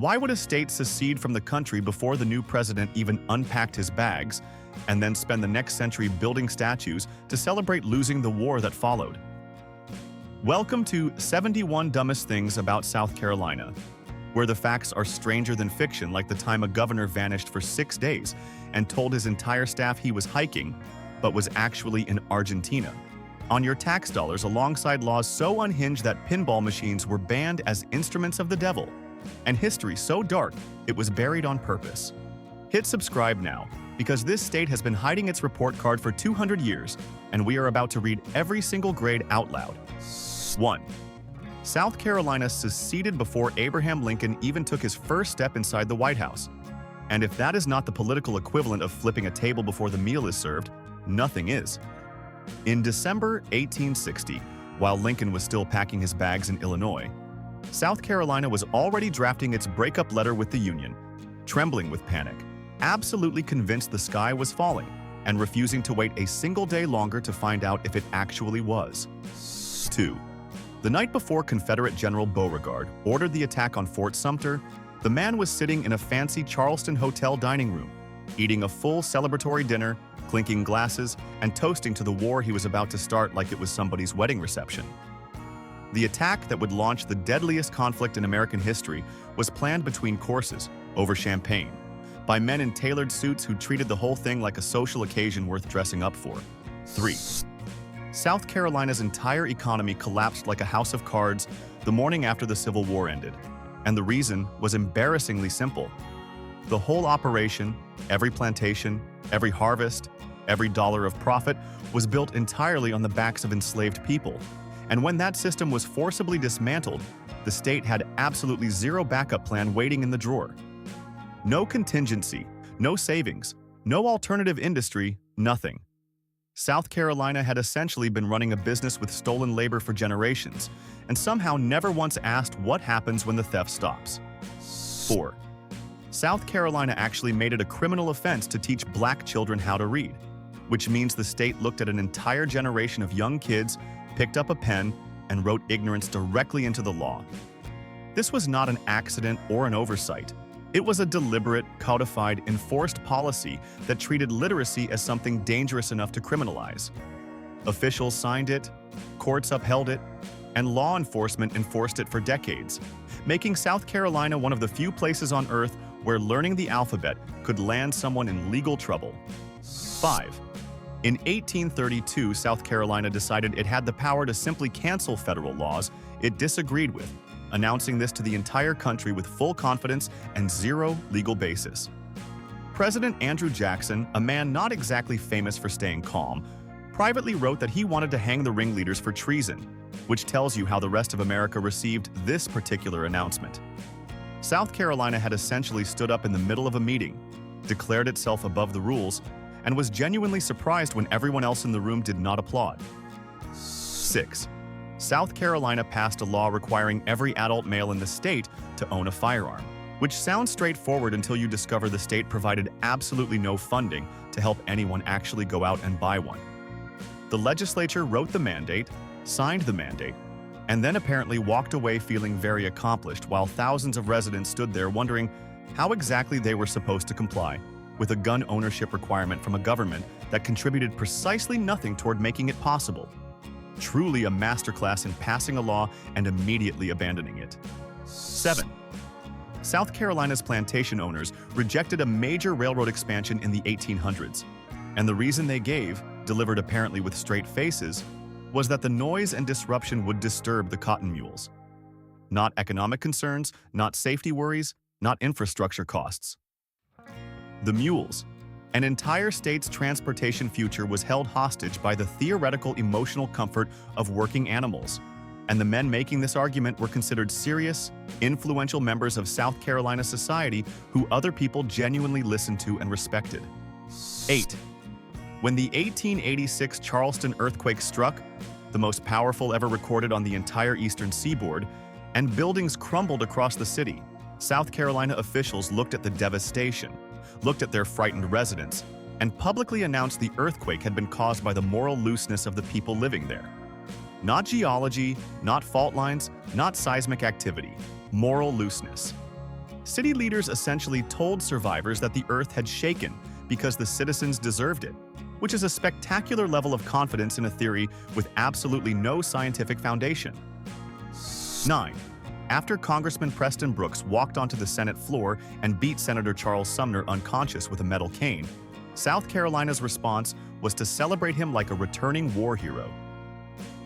Why would a state secede from the country before the new president even unpacked his bags, and then spend the next century building statues to celebrate losing the war that followed? Welcome to 71 Dumbest Things About South Carolina, where the facts are stranger than fiction, like the time a governor vanished for 6 days and told his entire staff he was hiking, but was actually in Argentina, on your tax dollars, alongside laws so unhinged that pinball machines were banned as instruments of the devil, and history so dark it was buried on purpose. Hit subscribe now, because this state has been hiding its report card for 200 years, and we are about to read every single grade out loud. 1. South Carolina seceded before Abraham Lincoln even took his first step inside the White House. And if that is not the political equivalent of flipping a table before the meal is served, nothing is. In December 1860, while Lincoln was still packing his bags in Illinois, South Carolina was already drafting its breakup letter with the Union, trembling with panic, absolutely convinced the sky was falling, and refusing to wait a single day longer to find out if it actually was. 2. The night before Confederate General Beauregard ordered the attack on Fort Sumter, the man was sitting in a fancy Charleston hotel dining room, eating a full celebratory dinner, clinking glasses, and toasting to the war he was about to start like it was somebody's wedding reception. The attack that would launch the deadliest conflict in American history was planned between courses, over champagne, by men in tailored suits who treated the whole thing like a social occasion worth dressing up for. 3. South Carolina's entire economy collapsed like a house of cards the morning after the Civil War ended, and the reason was embarrassingly simple. The whole operation, every plantation, every harvest, every dollar of profit was built entirely on the backs of enslaved people. And when that system was forcibly dismantled, the state had absolutely zero backup plan waiting in the drawer. No contingency, no savings, no alternative industry, nothing. South Carolina had essentially been running a business with stolen labor for generations, and somehow never once asked what happens when the theft stops. 4. South Carolina actually made it a criminal offense to teach black children how to read, which means the state looked at an entire generation of young kids, picked up a pen, and wrote ignorance directly into the law. This was not an accident or an oversight. It was a deliberate, codified, enforced policy that treated literacy as something dangerous enough to criminalize. Officials signed it, courts upheld it, and law enforcement enforced it for decades, making South Carolina one of the few places on Earth where learning the alphabet could land someone in legal trouble. 5. In 1832, South Carolina decided it had the power to simply cancel federal laws it disagreed with, announcing this to the entire country with full confidence and zero legal basis. President Andrew Jackson, a man not exactly famous for staying calm, privately wrote that he wanted to hang the ringleaders for treason, which tells you how the rest of America received this particular announcement. South Carolina had essentially stood up in the middle of a meeting, declared itself above the rules, and was genuinely surprised when everyone else in the room did not applaud. 6. South Carolina passed a law requiring every adult male in the state to own a firearm, which sounds straightforward until you discover the state provided absolutely no funding to help anyone actually go out and buy one. The legislature wrote the mandate, signed the mandate, and then apparently walked away feeling very accomplished, while thousands of residents stood there wondering how exactly they were supposed to comply with a gun ownership requirement from a government that contributed precisely nothing toward making it possible. Truly a masterclass in passing a law and immediately abandoning it. 7. South Carolina's plantation owners rejected a major railroad expansion in the 1800s, and the reason they gave, delivered apparently with straight faces, was that the noise and disruption would disturb the cotton mules. Not economic concerns, not safety worries, not infrastructure costs. The mules. An entire state's transportation future was held hostage by the theoretical emotional comfort of working animals, and the men making this argument were considered serious, influential members of South Carolina society who other people genuinely listened to and respected. 8. When the 1886 Charleston earthquake struck, the most powerful ever recorded on the entire eastern seaboard, and buildings crumbled across the city, South Carolina officials looked at the devastation, looked at their frightened residents, and publicly announced the earthquake had been caused by the moral looseness of the people living there. Not geology, not fault lines, not seismic activity, moral looseness. City leaders essentially told survivors that the earth had shaken because the citizens deserved it, which is a spectacular level of confidence in a theory with absolutely no scientific foundation. 9. After Congressman Preston Brooks walked onto the Senate floor and beat Senator Charles Sumner unconscious with a metal cane, South Carolina's response was to celebrate him like a returning war hero.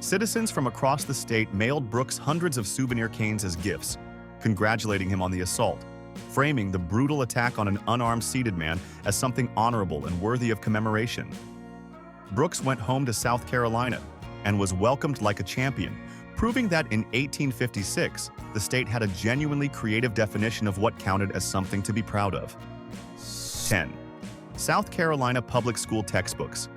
Citizens from across the state mailed Brooks hundreds of souvenir canes as gifts, congratulating him on the assault, framing the brutal attack on an unarmed seated man as something honorable and worthy of commemoration. Brooks went home to South Carolina and was welcomed like a champion, proving that in 1856, the state had a genuinely creative definition of what counted as something to be proud of. 10. South Carolina public school textbooks.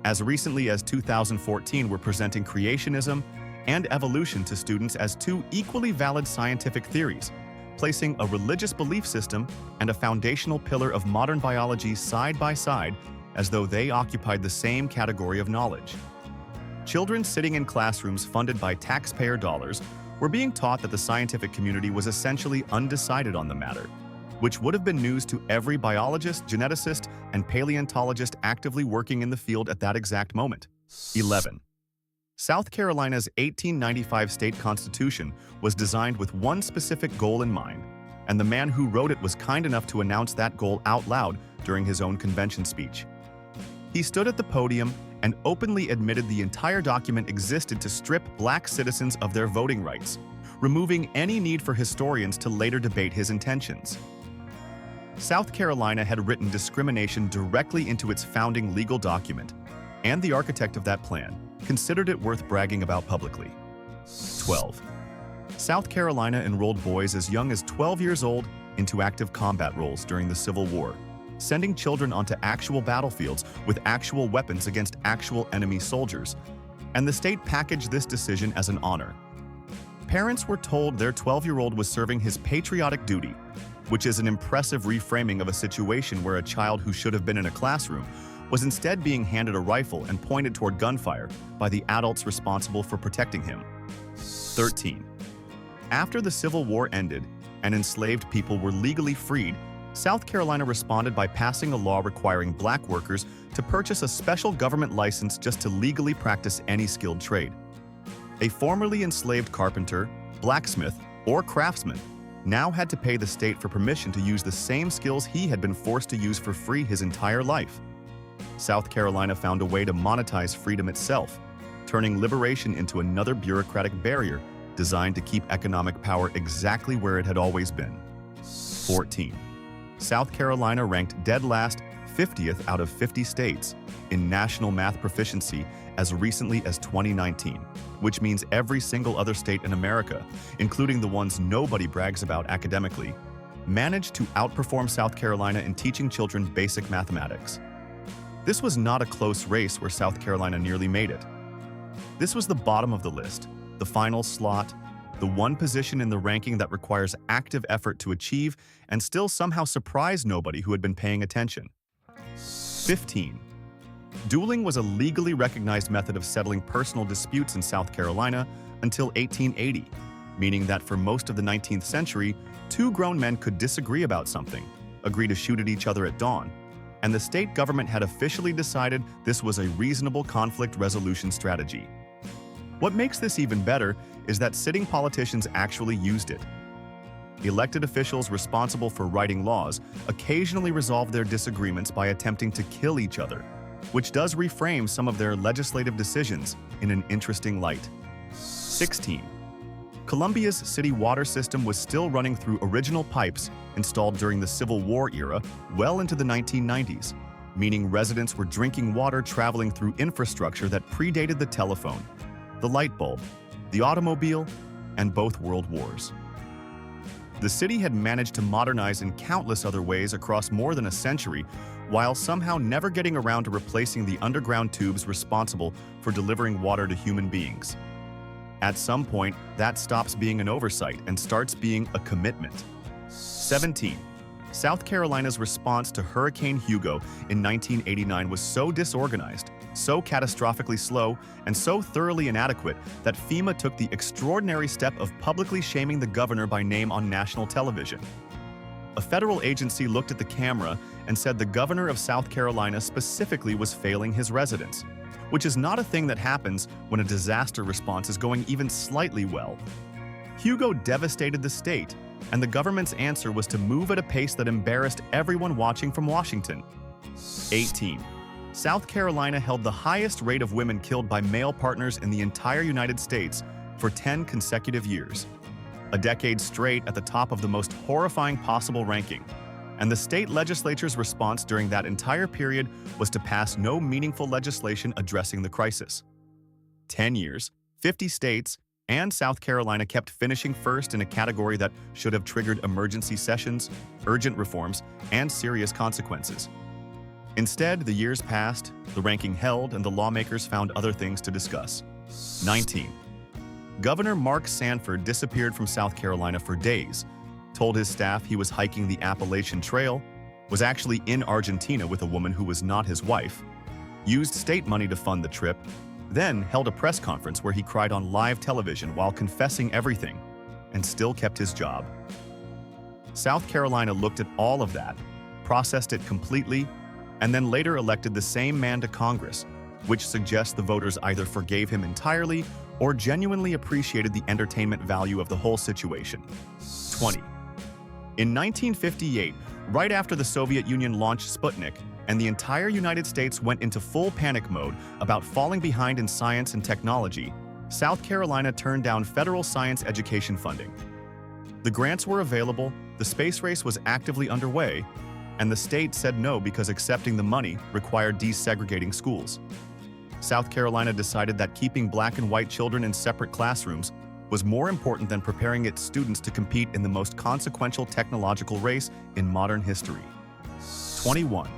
As recently as 2014, we're presenting creationism and evolution to students as two equally valid scientific theories, placing a religious belief system and a foundational pillar of modern biology side by side as though they occupied the same category of knowledge. Children sitting in classrooms funded by taxpayer dollars were being taught that the scientific community was essentially undecided on the matter, which would have been news to every biologist, geneticist, and paleontologist actively working in the field at that exact moment. 11. South Carolina's 1895 state constitution was designed with one specific goal in mind, and the man who wrote it was kind enough to announce that goal out loud during his own convention speech. He stood at the podium and openly admitted the entire document existed to strip black citizens of their voting rights, removing any need for historians to later debate his intentions. South Carolina had written discrimination directly into its founding legal document, and the architect of that plan considered it worth bragging about publicly. 12. South Carolina enrolled boys as young as 12 years old into active combat roles during the Civil War, sending children onto actual battlefields with actual weapons against actual enemy soldiers, and the state packaged this decision as an honor. Parents were told their 12-year-old was serving his patriotic duty, which is an impressive reframing of a situation where a child who should have been in a classroom was instead being handed a rifle and pointed toward gunfire by the adults responsible for protecting him. 13. After the Civil War ended and enslaved people were legally freed, South Carolina responded by passing a law requiring black workers to purchase a special government license just to legally practice any skilled trade. A formerly enslaved carpenter, blacksmith, or craftsman now had to pay the state for permission to use the same skills he had been forced to use for free his entire life. South Carolina found a way to monetize freedom itself, turning liberation into another bureaucratic barrier designed to keep economic power exactly where it had always been. 14. South Carolina ranked dead last 50th out of 50 states in national math proficiency as recently as 2019, which means every single other state in America, including the ones nobody brags about academically, managed to outperform South Carolina in teaching children basic mathematics. This was not a close race where South Carolina nearly made it. This was the bottom of the list, the final slot, the one position in the ranking that requires active effort to achieve and still somehow surprise nobody who had been paying attention. 15. Dueling was a legally recognized method of settling personal disputes in South Carolina until 1880, meaning that for most of the 19th century, two grown men could disagree about something, agree to shoot at each other at dawn, and the state government had officially decided this was a reasonable conflict resolution strategy. What makes this even better is that sitting politicians actually used it. Elected officials responsible for writing laws occasionally resolved their disagreements by attempting to kill each other, which does reframe some of their legislative decisions in an interesting light. 16. Columbia's city water system was still running through original pipes installed during the Civil War era well into the 1990s, meaning residents were drinking water traveling through infrastructure that predated the telephone, the light bulb, the automobile, and both world wars. The city had managed to modernize in countless other ways across more than a century, while somehow never getting around to replacing the underground tubes responsible for delivering water to human beings. At some point, that stops being an oversight and starts being a commitment. 17. South Carolina's response to Hurricane Hugo in 1989 was so disorganized so catastrophically slow and so thoroughly inadequate that FEMA took the extraordinary step of publicly shaming the governor by name on national television. A federal agency looked at the camera and said the governor of South Carolina specifically was failing his residents, which is not a thing that happens when a disaster response is going even slightly well. Hugo devastated the state, and the government's answer was to move at a pace that embarrassed everyone watching from Washington. 18. South Carolina held the highest rate of women killed by male partners in the entire United States for 10 consecutive years. A decade straight at the top of the most horrifying possible ranking, and the state legislature's response during that entire period was to pass no meaningful legislation addressing the crisis. 10 years, 50 states, and South Carolina kept finishing first in a category that should have triggered emergency sessions, urgent reforms, and serious consequences. Instead, the years passed, the ranking held, and the lawmakers found other things to discuss. 19. Governor Mark Sanford disappeared from South Carolina for days, told his staff he was hiking the Appalachian Trail, was actually in Argentina with a woman who was not his wife, used state money to fund the trip, then held a press conference where he cried on live television while confessing everything, and still kept his job. South Carolina looked at all of that, processed it completely, and then later elected the same man to Congress, which suggests the voters either forgave him entirely or genuinely appreciated the entertainment value of the whole situation. 20. In 1958, right after the Soviet Union launched Sputnik, and the entire United States went into full panic mode about falling behind in science and technology, South Carolina turned down federal science education funding. The grants were available, the space race was actively underway, and the state said no because accepting the money required desegregating schools. South Carolina decided that keeping black and white children in separate classrooms was more important than preparing its students to compete in the most consequential technological race in modern history. 21.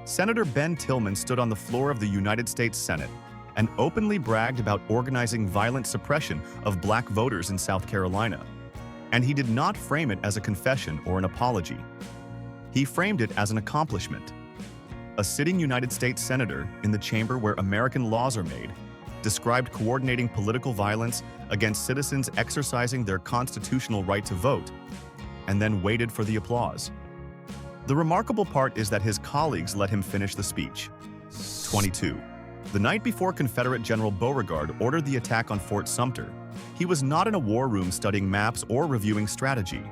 Senator Ben Tillman stood on the floor of the United States Senate and openly bragged about organizing violent suppression of black voters in South Carolina. And he did not frame it as a confession or an apology. He framed it as an accomplishment. A sitting United States senator in the chamber where American laws are made described coordinating political violence against citizens exercising their constitutional right to vote, and then waited for the applause. The remarkable part is that his colleagues let him finish the speech. 22. The night before Confederate General Beauregard ordered the attack on Fort Sumter, he was not in a war room studying maps or reviewing strategy.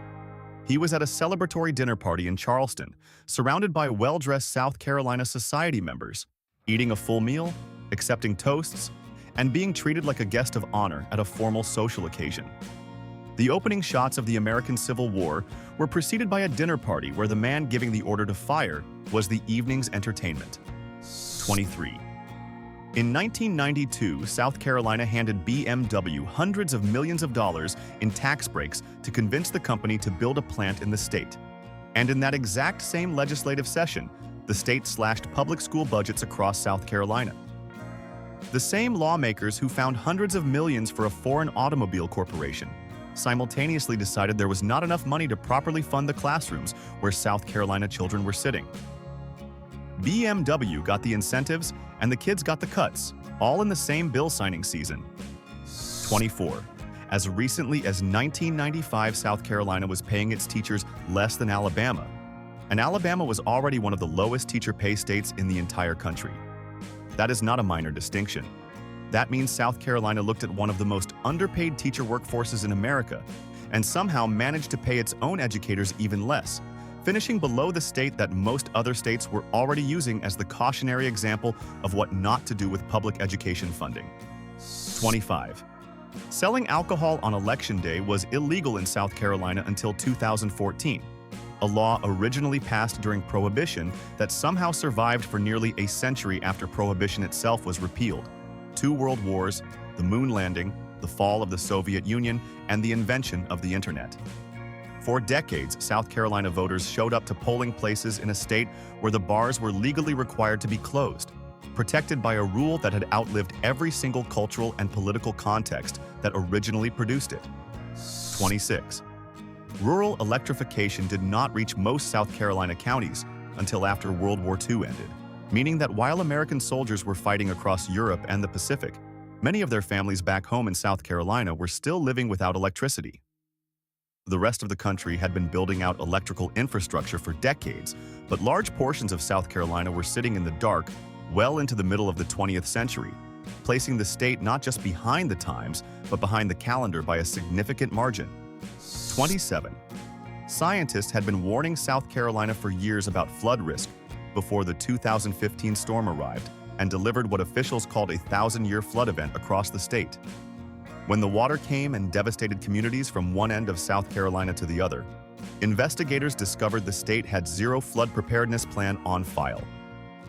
He was at a celebratory dinner party in Charleston, surrounded by well-dressed South Carolina society members, eating a full meal, accepting toasts, and being treated like a guest of honor at a formal social occasion. The opening shots of the American Civil War were preceded by a dinner party where the man giving the order to fire was the evening's entertainment. 23. In 1992, South Carolina handed BMW hundreds of millions of dollars in tax breaks to convince the company to build a plant in the state. And in that exact same legislative session, the state slashed public school budgets across South Carolina. The same lawmakers who found hundreds of millions for a foreign automobile corporation simultaneously decided there was not enough money to properly fund the classrooms where South Carolina children were sitting. BMW got the incentives and the kids got the cuts, all in the same bill signing season. 24. As recently as 1995, South Carolina was paying its teachers less than Alabama, and Alabama was already one of the lowest teacher pay states in the entire country. That is not a minor distinction. That means South Carolina looked at one of the most underpaid teacher workforces in America and somehow managed to pay its own educators even less, finishing below the state that most other states were already using as the cautionary example of what not to do with public education funding. 25. Selling alcohol on Election Day was illegal in South Carolina until 2014, a law originally passed during Prohibition that somehow survived for nearly a century after Prohibition itself was repealed. 2 world wars, the moon landing, the fall of the Soviet Union, and the invention of the internet. For decades, South Carolina voters showed up to polling places in a state where the bars were legally required to be closed, protected by a rule that had outlived every single cultural and political context that originally produced it. 26. Rural electrification did not reach most South Carolina counties until after World War II ended. meaning that while American soldiers were fighting across Europe and the Pacific, many of their families back home in South Carolina were still living without electricity. The rest of the country had been building out electrical infrastructure for decades, but large portions of South Carolina were sitting in the dark well into the middle of the 20th century, placing the state not just behind the times, but behind the calendar by a significant margin. 27. Scientists had been warning South Carolina for years about flood risk before the 2015 storm arrived and delivered what officials called a 1,000-year flood event across the state. When the water came and devastated communities from one end of South Carolina to the other, investigators discovered the state had zero flood preparedness plan on file.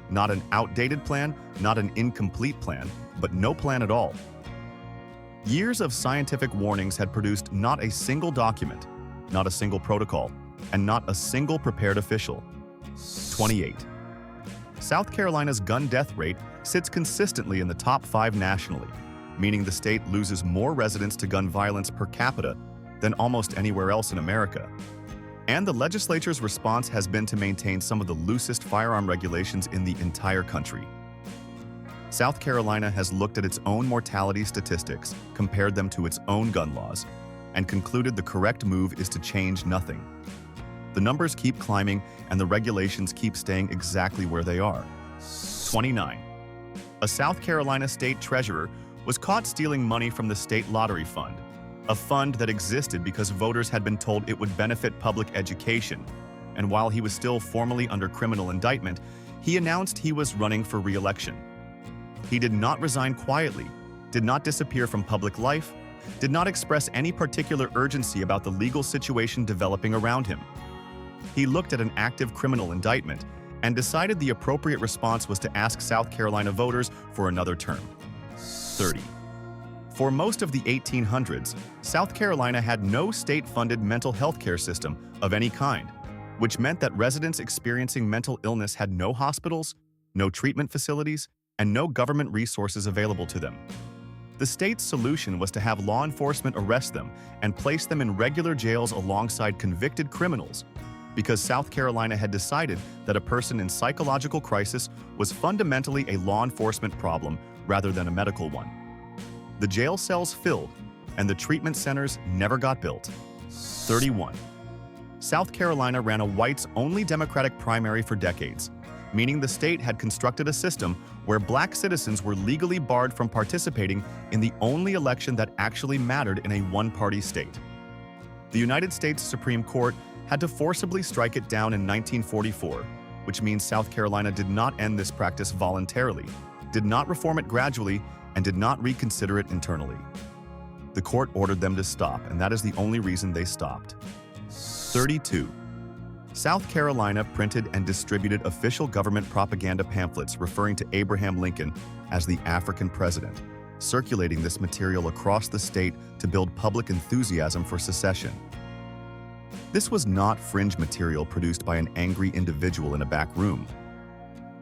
Not an outdated plan, not an incomplete plan, but no plan at all. Years of scientific warnings had produced not a single document, not a single protocol, and not a single prepared official. 28. South Carolina's gun death rate sits consistently in the top 5 nationally, meaning the state loses more residents to gun violence per capita than almost anywhere else in America. And the legislature's response has been to maintain some of the loosest firearm regulations in the entire country. South Carolina has looked at its own mortality statistics, compared them to its own gun laws, and concluded the correct move is to change nothing. The numbers keep climbing and the regulations keep staying exactly where they are. 29. A South Carolina state treasurer was caught stealing money from the state lottery fund, a fund that existed because voters had been told it would benefit public education, and while he was still formally under criminal indictment, he announced he was running for re-election. He did not resign quietly, did not disappear from public life, did not express any particular urgency about the legal situation developing around him. He looked at an active criminal indictment and decided the appropriate response was to ask South Carolina voters for another term. 30. For most of the 1800s, South Carolina had no state-funded mental health care system of any kind, which meant that residents experiencing mental illness had no hospitals, no treatment facilities, and no government resources available to them. The state's solution was to have law enforcement arrest them and place them in regular jails alongside convicted criminals, because South Carolina had decided that a person in psychological crisis was fundamentally a law enforcement problem rather than a medical one. The jail cells filled, and the treatment centers never got built. 31. South Carolina ran a whites-only Democratic primary for decades, meaning the state had constructed a system where black citizens were legally barred from participating in the only election that actually mattered in a one-party state. The United States Supreme Court had to forcibly strike it down in 1944, which means South Carolina did not end this practice voluntarily, did not reform it gradually, and did not reconsider it internally. The court ordered them to stop, and that is the only reason they stopped. 32. South Carolina printed and distributed official government propaganda pamphlets referring to Abraham Lincoln as the African president, circulating this material across the state to build public enthusiasm for secession. This was not fringe material produced by an angry individual in a back room.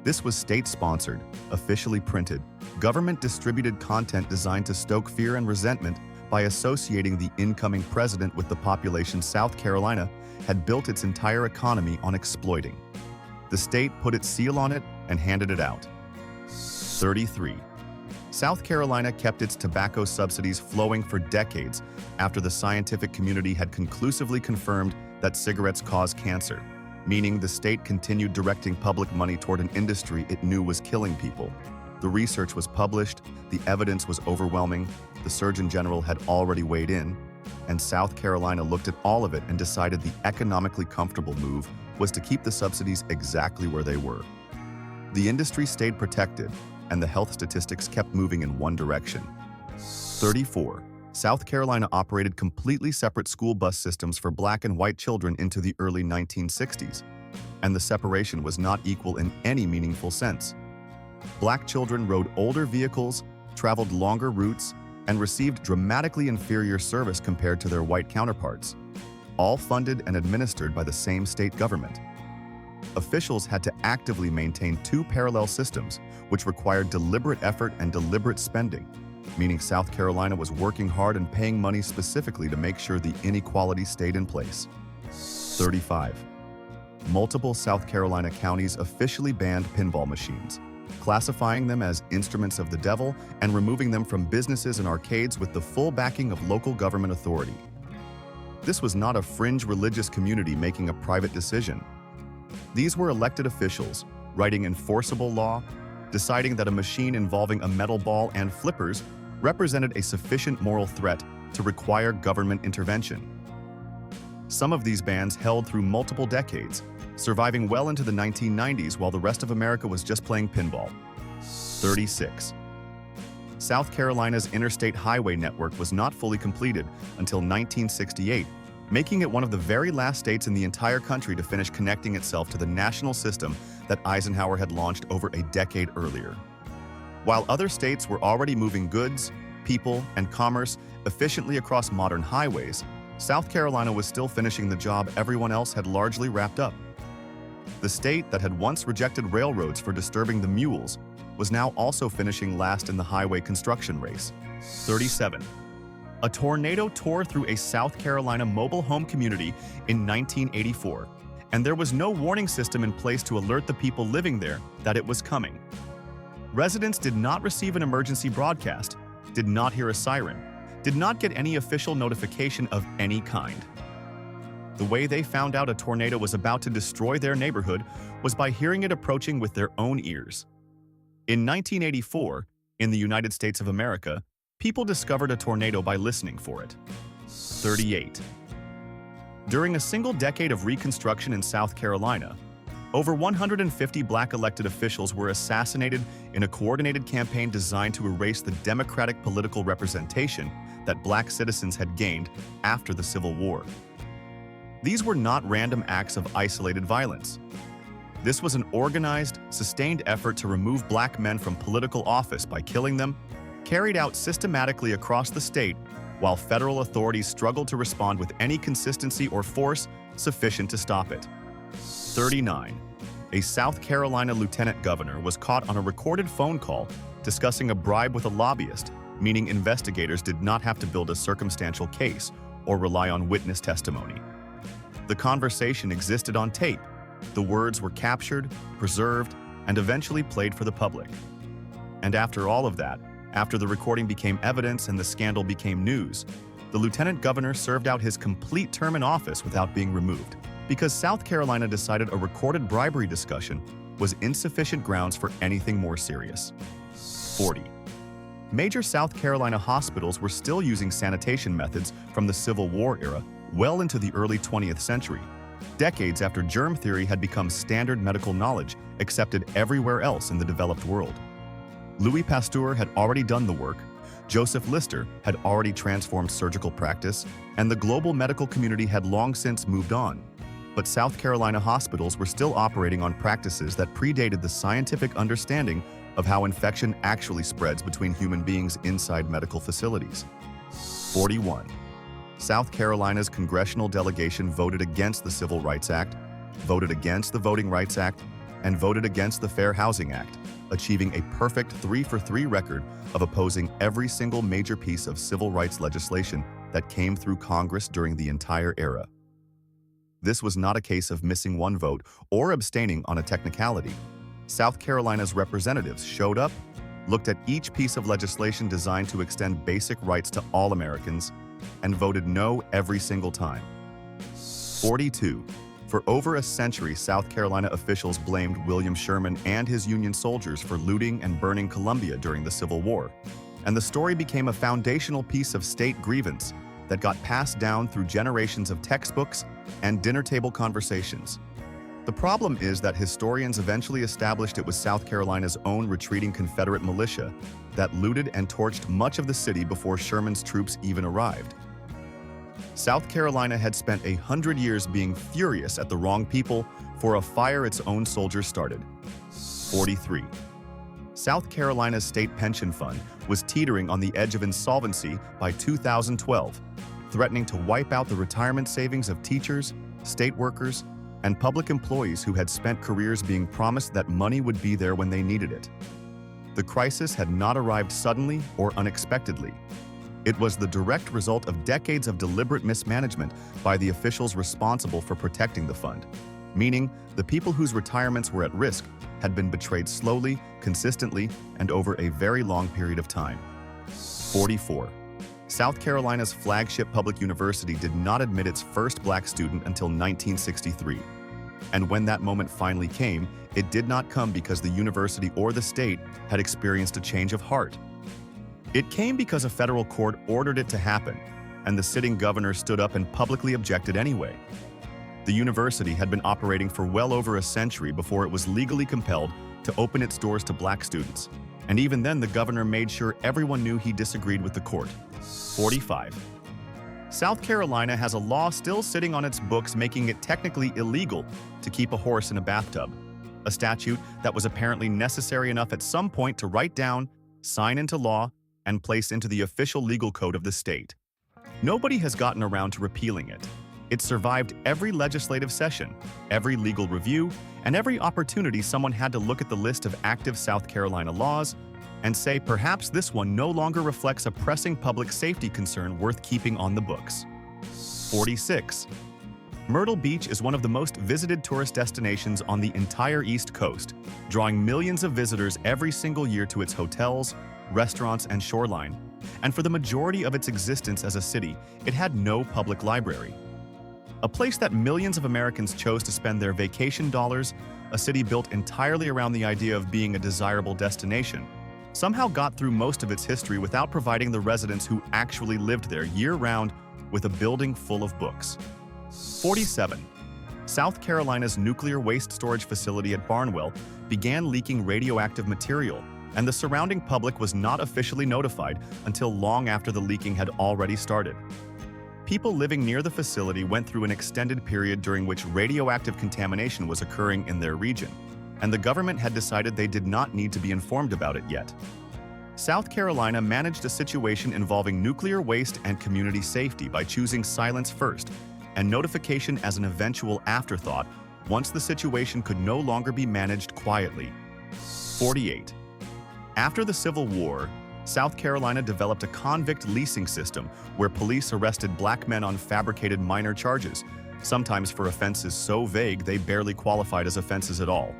This was state-sponsored, officially printed, government-distributed content designed to stoke fear and resentment by associating the incoming president with the population South Carolina had built its entire economy on exploiting. The state put its seal on it and handed it out. 33. South Carolina kept its tobacco subsidies flowing for decades after the scientific community had conclusively confirmed that cigarettes cause cancer, meaning the state continued directing public money toward an industry it knew was killing people. The research was published, the evidence was overwhelming, the Surgeon General had already weighed in, and South Carolina looked at all of it and decided the economically comfortable move was to keep the subsidies exactly where they were. The industry stayed protected, and the health statistics kept moving in one direction. 34. South Carolina operated completely separate school bus systems for black and white children into the early 1960s, and the separation was not equal in any meaningful sense. Black children rode older vehicles, traveled longer routes, and received dramatically inferior service compared to their white counterparts, all funded and administered by the same state government. Officials had to actively maintain two parallel systems, which required deliberate effort and deliberate spending, meaning South Carolina was working hard and paying money specifically to make sure the inequality stayed in place. 35. multiple South Carolina counties officially banned pinball machines, classifying them as instruments of the devil and removing them from businesses and arcades with the full backing of local government authority. This was not a fringe religious community making a private decision. These were elected officials, writing enforceable law, deciding that a machine involving a metal ball and flippers represented a sufficient moral threat to require government intervention. Some of these bans held through multiple decades, surviving well into the 1990s while the rest of America was just playing pinball. 36. South Carolina's interstate highway network was not fully completed until 1968, making it one of the very last states in the entire country to finish connecting itself to the national system that Eisenhower had launched over a decade earlier. While other states were already moving goods, people, and commerce efficiently across modern highways, South Carolina was still finishing the job everyone else had largely wrapped up. The state that had once rejected railroads for disturbing the mules was now also finishing last in the highway construction race. 37. A tornado tore through a South Carolina mobile home community in 1984, and there was no warning system in place to alert the people living there that it was coming. Residents did not receive an emergency broadcast, did not hear a siren, did not get any official notification of any kind. The way they found out a tornado was about to destroy their neighborhood was by hearing it approaching with their own ears. In 1984, in the United States of America, people discovered a tornado by listening for it. 38. During a single decade of Reconstruction in South Carolina, over 150 Black elected officials were assassinated in a coordinated campaign designed to erase the democratic political representation that Black citizens had gained after the Civil War. These were not random acts of isolated violence. This was an organized, sustained effort to remove Black men from political office by killing them, carried out systematically across the state, while federal authorities struggled to respond with any consistency or force sufficient to stop it. 39. A South Carolina lieutenant governor was caught on a recorded phone call discussing a bribe with a lobbyist, meaning investigators did not have to build a circumstantial case or rely on witness testimony. The conversation existed on tape. The words were captured, preserved, and eventually played for the public. And after all of that, after the recording became evidence and the scandal became news, the lieutenant governor served out his complete term in office without being removed, because South Carolina decided a recorded bribery discussion was insufficient grounds for anything more serious. 40. Major South Carolina hospitals were still using sanitation methods from the Civil War era well into the early 20th century, decades after germ theory had become standard medical knowledge accepted everywhere else in the developed world. Louis Pasteur had already done the work, Joseph Lister had already transformed surgical practice, and the global medical community had long since moved on. But South Carolina hospitals were still operating on practices that predated the scientific understanding of how infection actually spreads between human beings inside medical facilities. 41. South Carolina's congressional delegation voted against the Civil Rights Act, voted against the Voting Rights Act, and voted against the Fair Housing Act, achieving a perfect 3-for-3 record of opposing every single major piece of civil rights legislation that came through Congress during the entire era. This was not a case of missing one vote or abstaining on a technicality. South Carolina's representatives showed up, looked at each piece of legislation designed to extend basic rights to all Americans, and voted no every single time. 42. For over a century, South Carolina officials blamed William Sherman and his Union soldiers for looting and burning Columbia during the Civil War, and the story became a foundational piece of state grievance that got passed down through generations of textbooks and dinner table conversations. The problem is that historians eventually established it was South Carolina's own retreating Confederate militia that looted and torched much of the city before Sherman's troops even arrived. South Carolina had spent 100 years being furious at the wrong people for a fire its own soldiers started. 43. South Carolina's state pension fund was teetering on the edge of insolvency by 2012, threatening to wipe out the retirement savings of teachers, state workers, and public employees who had spent careers being promised that money would be there when they needed it. The crisis had not arrived suddenly or unexpectedly. It was the direct result of decades of deliberate mismanagement by the officials responsible for protecting the fund. meaning the people whose retirements were at risk had been betrayed slowly, consistently, and over a very long period of time. 44. South Carolina's flagship public university did not admit its first black student until 1963. And when that moment finally came, it did not come because the university or the state had experienced a change of heart. It came because a federal court ordered it to happen, and the sitting governor stood up and publicly objected anyway. The university had been operating for well over a century before it was legally compelled to open its doors to black students. And even then, the governor made sure everyone knew he disagreed with the court. 45. South Carolina has a law still sitting on its books making it technically illegal to keep a horse in a bathtub, a statute that was apparently necessary enough at some point to write down, sign into law, and place into the official legal code of the state. Nobody has gotten around to repealing it. It survived every legislative session, every legal review, and every opportunity someone had to look at the list of active South Carolina laws and say perhaps this one no longer reflects a pressing public safety concern worth keeping on the books. 46. Myrtle Beach is one of the most visited tourist destinations on the entire East Coast, drawing millions of visitors every single year to its hotels, restaurants, and shoreline. And for the majority of its existence as a city, it had no public library. A place that millions of Americans chose to spend their vacation dollars, a city built entirely around the idea of being a desirable destination, somehow got through most of its history without providing the residents who actually lived there year-round with a building full of books. 47. South Carolina's nuclear waste storage facility at Barnwell began leaking radioactive material, and the surrounding public was not officially notified until long after the leaking had already started. People living near the facility went through an extended period during which radioactive contamination was occurring in their region, and the government had decided they did not need to be informed about it yet. South Carolina managed a situation involving nuclear waste and community safety by choosing silence first and notification as an eventual afterthought once the situation could no longer be managed quietly. 48. After the Civil War, South Carolina developed a convict leasing system where police arrested black men on fabricated minor charges, sometimes for offenses so vague they barely qualified as offenses at all,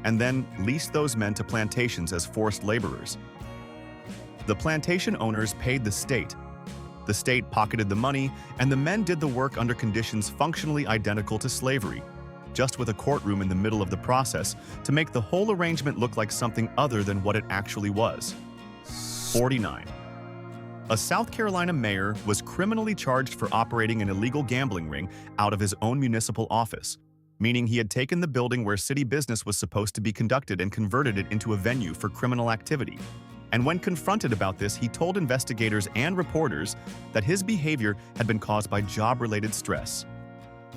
and then leased those men to plantations as forced laborers. The plantation owners paid the state pocketed the money, and the men did the work under conditions functionally identical to slavery, just with a courtroom in the middle of the process to make the whole arrangement look like something other than what it actually was. 49. A South Carolina mayor was criminally charged for operating an illegal gambling ring out of his own municipal office, meaning he had taken the building where city business was supposed to be conducted and converted it into a venue for criminal activity. And when confronted about this, he told investigators and reporters that his behavior had been caused by job-related stress.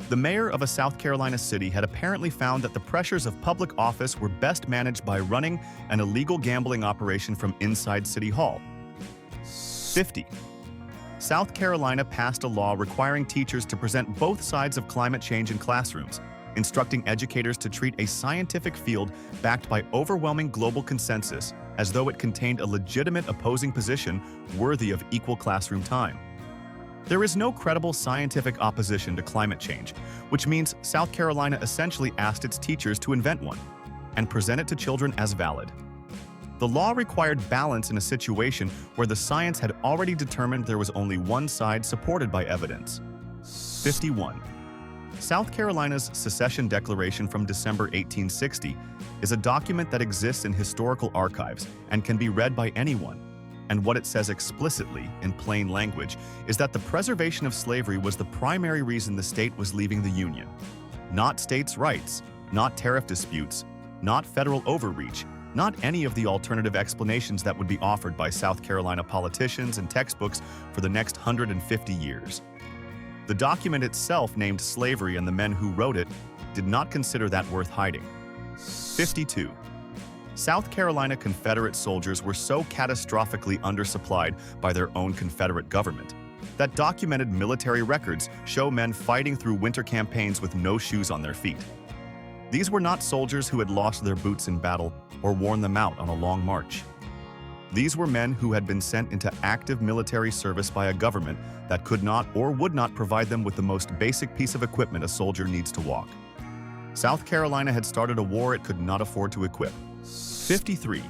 The mayor of a South Carolina city had apparently found that the pressures of public office were best managed by running an illegal gambling operation from inside City Hall. 50. South Carolina passed a law requiring teachers to present both sides of climate change in classrooms, instructing educators to treat a scientific field backed by overwhelming global consensus as though it contained a legitimate opposing position worthy of equal classroom time. There is no credible scientific opposition to climate change, which means South Carolina essentially asked its teachers to invent one and present it to children as valid. The law required balance in a situation where the science had already determined there was only one side supported by evidence. 51. South Carolina's Secession Declaration from December 1860 is a document that exists in historical archives and can be read by anyone. And what it says explicitly, in plain language, is that the preservation of slavery was the primary reason the state was leaving the Union. Not states' rights, not tariff disputes, not federal overreach, not any of the alternative explanations that would be offered by South Carolina politicians and textbooks for the next 150 years. The document itself named slavery, and the men who wrote it did not consider that worth hiding. 52. South Carolina Confederate soldiers were so catastrophically undersupplied by their own Confederate government that documented military records show men fighting through winter campaigns with no shoes on their feet. These were not soldiers who had lost their boots in battle or worn them out on a long march. These were men who had been sent into active military service by a government that could not or would not provide them with the most basic piece of equipment a soldier needs to walk. South Carolina had started a war it could not afford to equip. 53.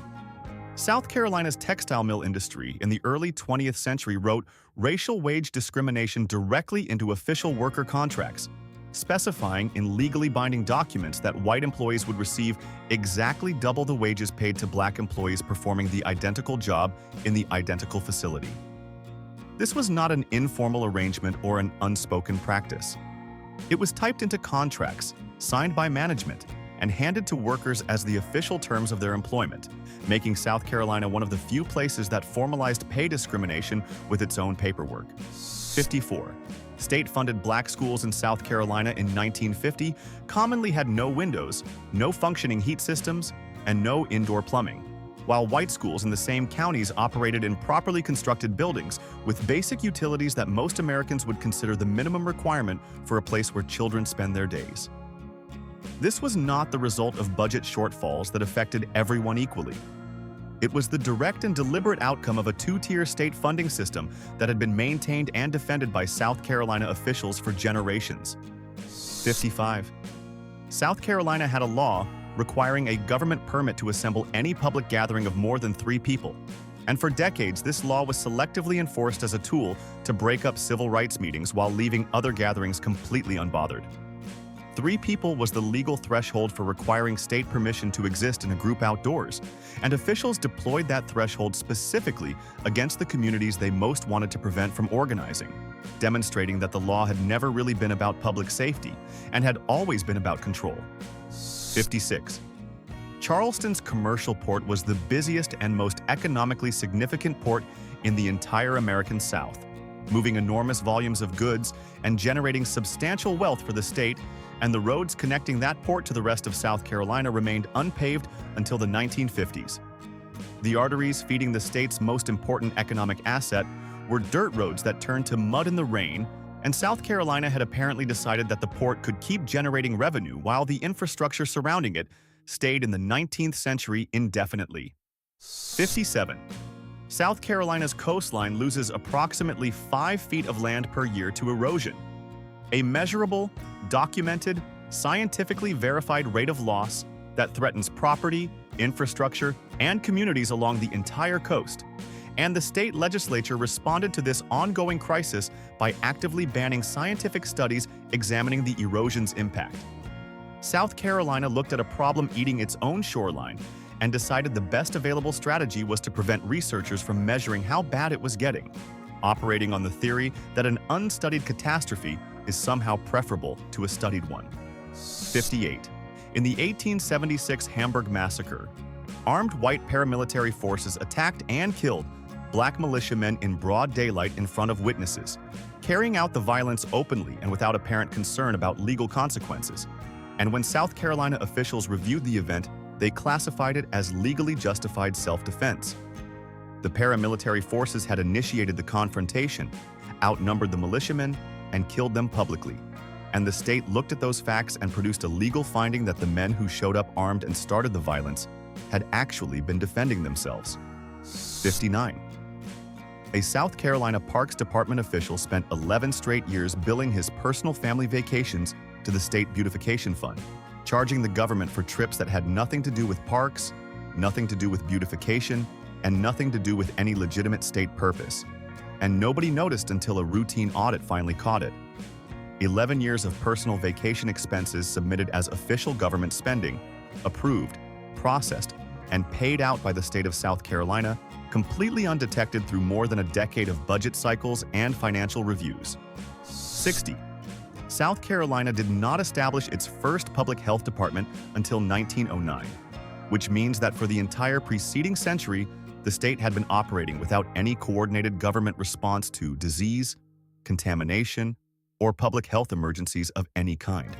South Carolina's textile mill industry in the early 20th century wrote racial wage discrimination directly into official worker contracts, specifying in legally binding documents that white employees would receive exactly double the wages paid to black employees performing the identical job in the identical facility. This was not an informal arrangement or an unspoken practice. It was typed into contracts, signed by management, and handed to workers as the official terms of their employment, making South Carolina one of the few places that formalized pay discrimination with its own paperwork. 54. State-funded black schools in South Carolina in 1950 commonly had no windows, no functioning heat systems, and no indoor plumbing, while white schools in the same counties operated in properly constructed buildings with basic utilities that most Americans would consider the minimum requirement for a place where children spend their days. This was not the result of budget shortfalls that affected everyone equally. It was the direct and deliberate outcome of a two-tier state funding system that had been maintained and defended by South Carolina officials for generations. 55. South Carolina had a law requiring a government permit to assemble any public gathering of more than 3 people. And for decades, this law was selectively enforced as a tool to break up civil rights meetings while leaving other gatherings completely unbothered. 3 people was the legal threshold for requiring state permission to exist in a group outdoors, and officials deployed that threshold specifically against the communities they most wanted to prevent from organizing, demonstrating that the law had never really been about public safety and had always been about control. 56. Charleston's commercial port was the busiest and most economically significant port in the entire American South, moving enormous volumes of goods and generating substantial wealth for the state, and the roads connecting that port to the rest of South Carolina remained unpaved until the 1950s. The arteries feeding the state's most important economic asset were dirt roads that turned to mud in the rain, and South Carolina had apparently decided that the port could keep generating revenue while the infrastructure surrounding it stayed in the 19th century indefinitely. 57. South Carolina's coastline loses approximately 5 feet of land per year to erosion, a measurable, documented, scientifically verified rate of loss that threatens property, infrastructure, and communities along the entire coast. And the state legislature responded to this ongoing crisis by actively banning scientific studies examining the erosion's impact. South Carolina looked at a problem eating its own shoreline and decided the best available strategy was to prevent researchers from measuring how bad it was getting, operating on the theory that an unstudied catastrophe is somehow preferable to a studied one. 58. In the 1876 Hamburg Massacre, armed white paramilitary forces attacked and killed black militiamen in broad daylight in front of witnesses, carrying out the violence openly and without apparent concern about legal consequences. And when South Carolina officials reviewed the event, they classified it as legally justified self-defense. The paramilitary forces had initiated the confrontation, outnumbered the militiamen, and killed them publicly. And the state looked at those facts and produced a legal finding that the men who showed up armed and started the violence had actually been defending themselves. 59. A South Carolina Parks Department official spent 11 straight years billing his personal family vacations to the State Beautification Fund, charging the government for trips that had nothing to do with parks, nothing to do with beautification, and nothing to do with any legitimate state purpose. And nobody noticed until a routine audit finally caught it. 11 years of personal vacation expenses submitted as official government spending, approved, processed, and paid out by the state of South Carolina, completely undetected through more than a decade of budget cycles and financial reviews. 60. South Carolina did not establish its first public health department until 1909, which means that for the entire preceding century, the state had been operating without any coordinated government response to disease, contamination, or public health emergencies of any kind.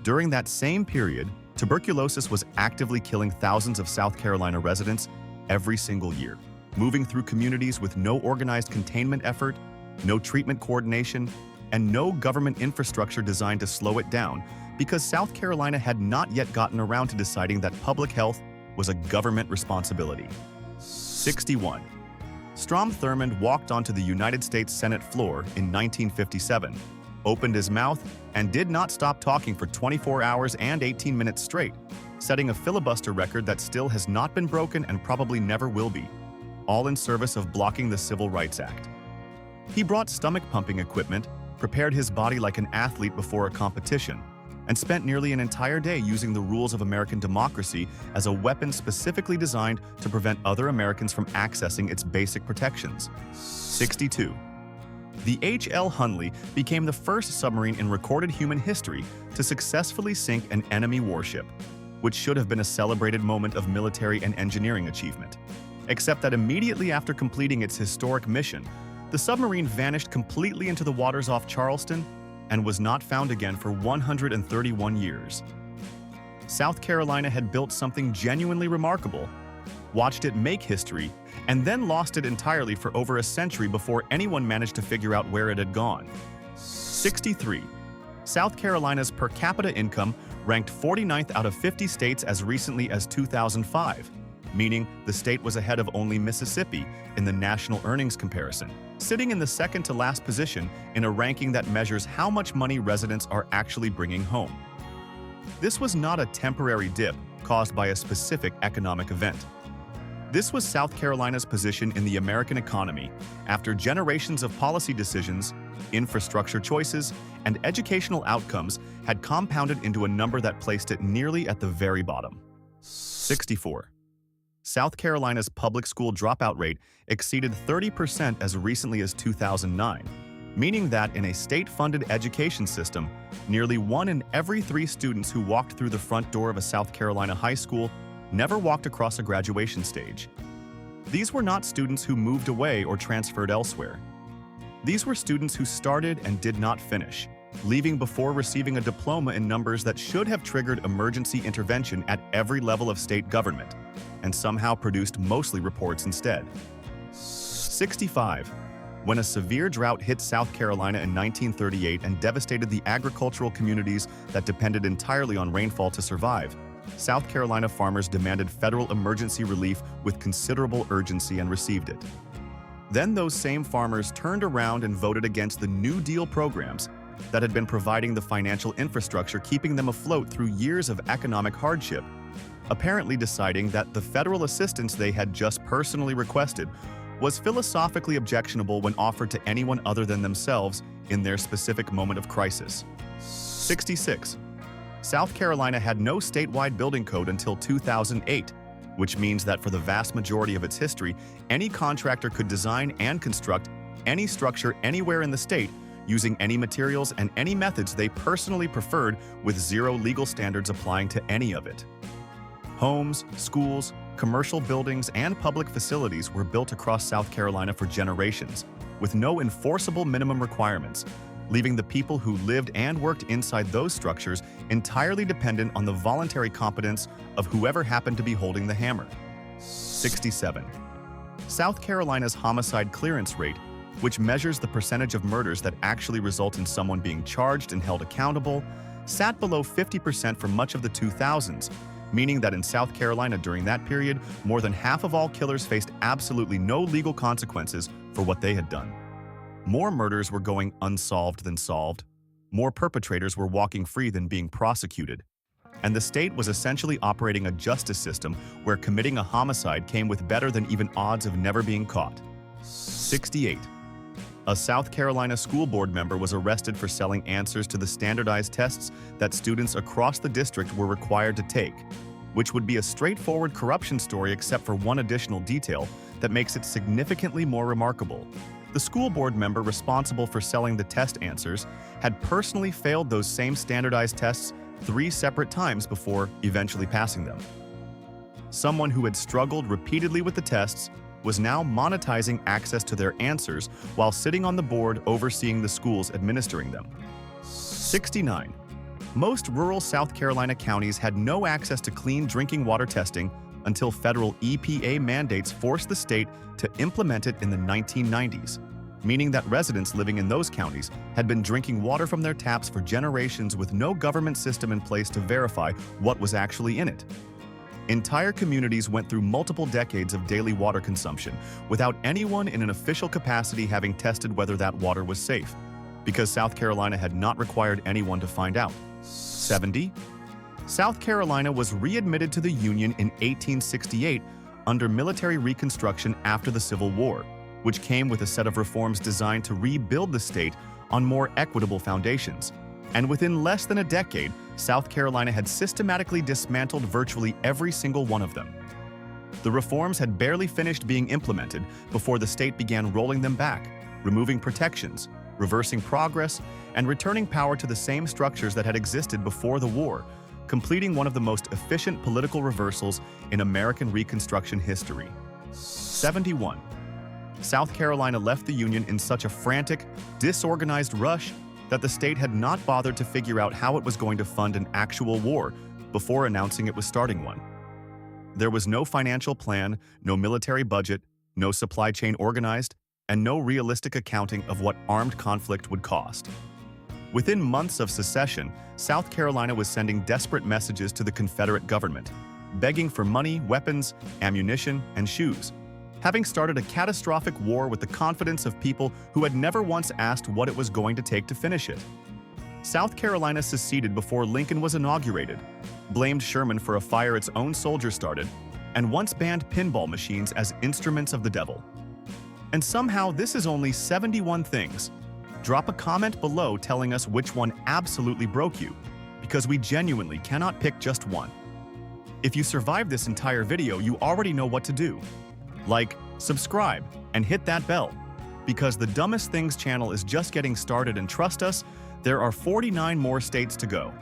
During that same period, tuberculosis was actively killing thousands of South Carolina residents every single year, moving through communities with no organized containment effort, no treatment coordination, and no government infrastructure designed to slow it down because South Carolina had not yet gotten around to deciding that public health was a government responsibility. 61. Strom Thurmond walked onto the United States Senate floor in 1957, opened his mouth, and did not stop talking for 24 hours and 18 minutes straight, setting a filibuster record that still has not been broken and probably never will be, all in service of blocking the Civil Rights Act. He brought stomach-pumping equipment, prepared his body like an athlete before a competition, and spent nearly an entire day using the rules of American democracy as a weapon specifically designed to prevent other Americans from accessing its basic protections. 62. The H.L. Hunley became the first submarine in recorded human history to successfully sink an enemy warship, which should have been a celebrated moment of military and engineering achievement. Except that immediately after completing its historic mission, the submarine vanished completely into the waters off Charleston and was not found again for 131 years. South Carolina had built something genuinely remarkable, watched it make history, and then lost it entirely for over a century before anyone managed to figure out where it had gone. 63. South Carolina's per capita income ranked 49th out of 50 states as recently as 2005, meaning the state was ahead of only Mississippi in the national earnings comparison, sitting in the second to last position in a ranking that measures how much money residents are actually bringing home. This was not a temporary dip caused by a specific economic event. This was South Carolina's position in the American economy after generations of policy decisions, infrastructure choices, and educational outcomes had compounded into a number that placed it nearly at the very bottom. 64. South Carolina's public school dropout rate exceeded 30% as recently as 2009, meaning that in a state-funded education system, nearly 1 in every 3 students who walked through the front door of a South Carolina high school never walked across a graduation stage. These were not students who moved away or transferred elsewhere. These were students who started and did not finish, leaving before receiving a diploma in numbers that should have triggered emergency intervention at every level of state government, and somehow produced mostly reports instead. 65. When a severe drought hit South Carolina in 1938 and devastated the agricultural communities that depended entirely on rainfall to survive, South Carolina farmers demanded federal emergency relief with considerable urgency and received it. Then those same farmers turned around and voted against the New Deal programs that had been providing the financial infrastructure keeping them afloat through years of economic hardship, apparently deciding that the federal assistance they had just personally requested was philosophically objectionable when offered to anyone other than themselves in their specific moment of crisis. 66. South Carolina had no statewide building code until 2008, which means that for the vast majority of its history, any contractor could design and construct any structure anywhere in the state using any materials and any methods they personally preferred with zero legal standards applying to any of it. Homes, schools, commercial buildings, and public facilities were built across South Carolina for generations, with no enforceable minimum requirements, leaving the people who lived and worked inside those structures entirely dependent on the voluntary competence of whoever happened to be holding the hammer. 67. South Carolina's homicide clearance rate, which measures the percentage of murders that actually result in someone being charged and held accountable, sat below 50% for much of the 2000s, meaning that in South Carolina during that period, more than half of all killers faced absolutely no legal consequences for what they had done. More murders were going unsolved than solved, more perpetrators were walking free than being prosecuted, and the state was essentially operating a justice system where committing a homicide came with better than even odds of never being caught. 68. A South Carolina school board member was arrested for selling answers to the standardized tests that students across the district were required to take, which would be a straightforward corruption story except for one additional detail that makes it significantly more remarkable. The school board member responsible for selling the test answers had personally failed those same standardized tests 3 separate times before eventually passing them. Someone who had struggled repeatedly with the tests was now monetizing access to their answers while sitting on the board overseeing the schools administering them. 69. Most rural South Carolina counties had no access to clean drinking water testing until federal EPA mandates forced the state to implement it in the 1990s, meaning that residents living in those counties had been drinking water from their taps for generations with no government system in place to verify what was actually in it. Entire communities went through multiple decades of daily water consumption without anyone in an official capacity having tested whether that water was safe, because South Carolina had not required anyone to find out. 70. South Carolina was readmitted to the Union in 1868 under military reconstruction after the Civil War, which came with a set of reforms designed to rebuild the state on more equitable foundations. And within less than a decade, South Carolina had systematically dismantled virtually every single one of them. The reforms had barely finished being implemented before the state began rolling them back, removing protections, reversing progress, and returning power to the same structures that had existed before the war, completing one of the most efficient political reversals in American Reconstruction history. 71. South Carolina left the Union in such a frantic, disorganized rush that the state had not bothered to figure out how it was going to fund an actual war before announcing it was starting one. There was no financial plan, no military budget, no supply chain organized, and no realistic accounting of what armed conflict would cost. Within months of secession, South Carolina was sending desperate messages to the Confederate government, begging for money, weapons, ammunition, and shoes, having started a catastrophic war with the confidence of people who had never once asked what it was going to take to finish it. South Carolina seceded before Lincoln was inaugurated, blamed Sherman for a fire its own soldiers started, and once banned pinball machines as instruments of the devil. And somehow this is only 71 things. Drop a comment below telling us which one absolutely broke you, because we genuinely cannot pick just one. If you survived this entire video, you already know what to do. Like, subscribe, and hit that bell, because the Dumbest Things channel is just getting started, and trust us, there are 49 more states to go.